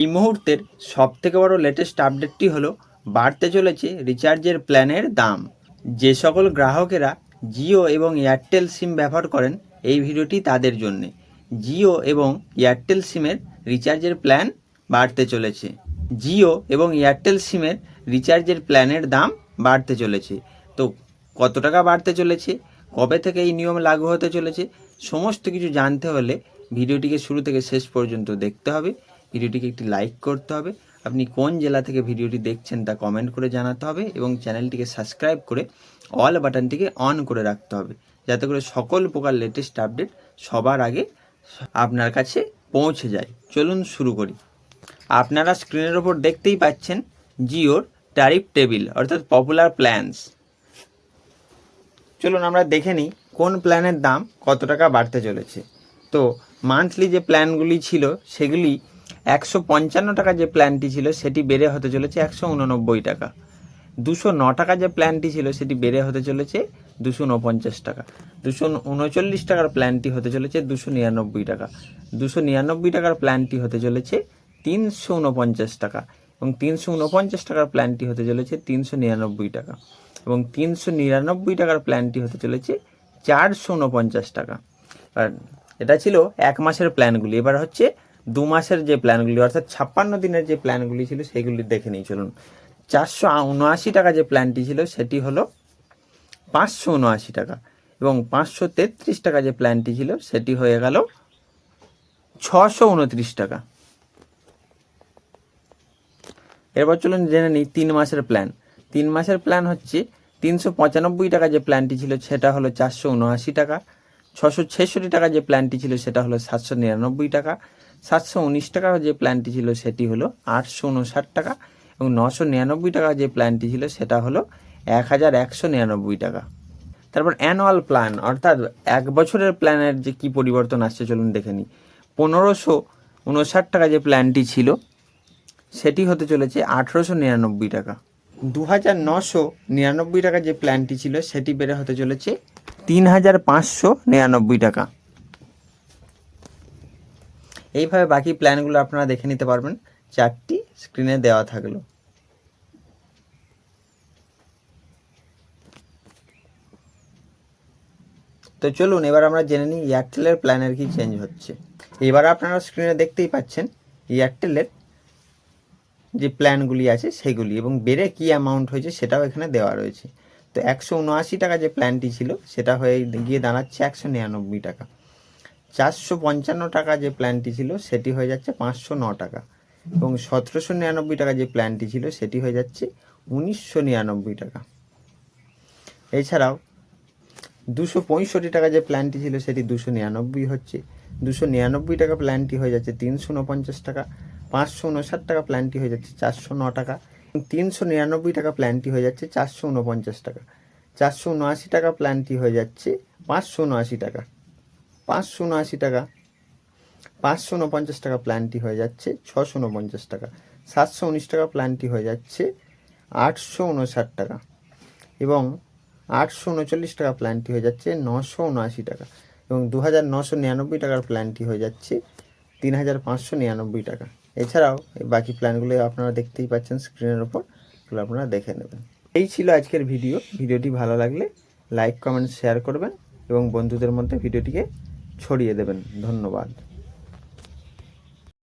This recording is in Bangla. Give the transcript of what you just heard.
এই মুহূর্তের সবথেকে বড় লেটেস্ট আপডেটটি হলো বাড়তে চলেছে রিচার্জের প্ল্যানের দাম। যে সকল গ্রাহকেরা জিও এবং এয়ারটেল সিম ব্যবহার করেন এই ভিডিওটি তাদের জন্যে। জিও এবং এয়ারটেল সিমের রিচার্জের প্ল্যান বাড়তে চলেছে। জিও এবং এয়ারটেল সিমের রিচার্জের প্ল্যানের দাম বাড়তে চলেছে। তো কত টাকা বাড়তে চলেছে, কবে থেকে এই নিয়ম লাগু হতে চলেছে, সমস্ত কিছু জানতে হলে ভিডিওটিকে শুরু থেকে শেষ পর্যন্ত দেখতে হবে। ভিডিওটিকে একটি লাইক করতে হবে। আপনি কোন জেলা থেকে ভিডিওটি দেখছেন তা কমেন্ট করে জানাতে হবে এবং চ্যানেলটিকে সাবস্ক্রাইব করে অল বাটনটিকে অন করে রাখতে হবে, যাতে করে সকল প্রকার লেটেস্ট আপডেট সবার আগে আপনার কাছে পৌঁছে যায়। চলুন শুরু করি। আপনারা স্ক্রিনের ওপর দেখতেই পাচ্ছেন জিওর ট্যারিফ টেবিল অর্থাৎ পপুলার প্ল্যানস। চলুন আমরা দেখে নিই কোন প্ল্যানের দাম কত টাকা বাড়তে চলেছে। তো মান্থলি যে প্ল্যানগুলি ছিল সেগুলি 155 টাকা যে প্ল্যানটি ছিল সেটি বেড়ে হতে চলেছে 189 টাকা। 209 টাকা যে প্ল্যানটি ছিল সেটি বেড়ে হতে চলেছে 249 টাকা। 239 টাকার প্ল্যানটি হতে চলেছে 299 টাকা। 299 টাকার প্ল্যানটি হতে চলেছে 349 টাকা এবং 349 টাকার প্ল্যানটি হতে চলেছে 399 টাকা এবং 399 টাকার প্ল্যানটি হতে চলেছে 449 টাকা। আর এটা ছিল এক মাসের প্ল্যানগুলি। এবার হচ্ছে 2 মাসের যে প্ল্যানগুলি অর্থাৎ 56 দিনের যে প্ল্যানগুলি ছিল সেইগুলি দেখে নিই। চলুন, 479 টাকা যে প্ল্যানটি ছিল সেটি হলো 579 টাকা এবং 533 টাকা যে প্ল্যানটি ছিল সেটি হয়ে গেল 629 টাকা। এরপর চলুন জেনে নিই 3 মাসের প্ল্যান। 3 মাসের প্ল্যান হচ্ছে 395 টাকা যে প্ল্যানটি ছিল সেটা হলো 479 টাকা। 666 টাকা যে প্ল্যানটি ছিল সেটা হলো 799 টাকা। 719 টাকা যে প্ল্যানটি ছিল সেটি হলো 859 টাকা এবং 999 টাকা যে প্ল্যানটি ছিল সেটা হলো 1199 টাকা। তারপর অ্যানুয়াল প্ল্যান অর্থাৎ এক বছরের প্ল্যানের যে কী পরিবর্তন আসছে চলুন দেখে নিই। 1559 টাকা যে প্ল্যানটি ছিল সেটি হতে চলেছে 1899 টাকা। 2999 টাকা যে প্ল্যানটি ছিল সেটি বেড়ে হতে চলেছে 3599 টাকা। এইভাবে বাকি প্ল্যানগুলো আপনারা দেখে নিতে পারবেন, চারটি স্ক্রিনে দেওয়া থাকলো। তো চলুন এবার আমরা জেনে নিই এয়ারটেলের প্ল্যানের কি চেঞ্জ হচ্ছে। এবার আপনারা স্ক্রিনে দেখতেই পাচ্ছেন এয়ারটেলের যে প্ল্যানগুলি আছে সেগুলি এবং বেড়ে কী অ্যামাউন্ট হয়েছে সেটাও এখানে দেওয়া রয়েছে। তো 179 টাকা যে প্ল্যানটি ছিল সেটা হয়ে গিয়ে দাঁড়াচ্ছে 199 টাকা। 455 টাকা যে প্ল্যানটি ছিল সেটি হয়ে যাচ্ছে 509 টাকা এবং 1799 টাকা যে প্ল্যানটি ছিল সেটি হয়ে যাচ্ছে 1999 টাকা। এছাড়াও 265 টাকা যে প্ল্যানটি ছিল সেটি 299 হচ্ছে। 299 টাকা প্ল্যানটি হয়ে যাচ্ছে 349 টাকা। 559 টাকা প্ল্যানটি হয়ে যাচ্ছে 409 টাকা। 399 টাকা প্ল্যানটি হয়ে যাচ্ছে 449 টাকা। 479 টাকা প্ল্যানটি হয়ে যাচ্ছে 579 টাকা। 579 টাকা। 549 টাকা প্ল্যানটি হয়ে যাচ্ছে 649 টাকা। 719 টাকা প্ল্যানটি হয়ে যাচ্ছে 859 টাকা এবং 839 টাকা প্ল্যানটি হয়ে যাচ্ছে 979 টাকা এবং 2999 টাকার প্ল্যানটি হয়ে যাচ্ছে 3599 টাকা। এছাড়াও এই বাকি প্ল্যানগুলো আপনারা দেখতেই পাচ্ছেন স্ক্রিনের ওপর, এগুলো আপনারা দেখে নেবেন। এই ছিল আজকের ভিডিও। ভিডিওটি ভালো লাগলে লাইক, কমেন্ট, শেয়ার করবেন এবং বন্ধুদের মধ্যে ভিডিওটিকে ছড়িয়ে দেবেন। ধন্যবাদ।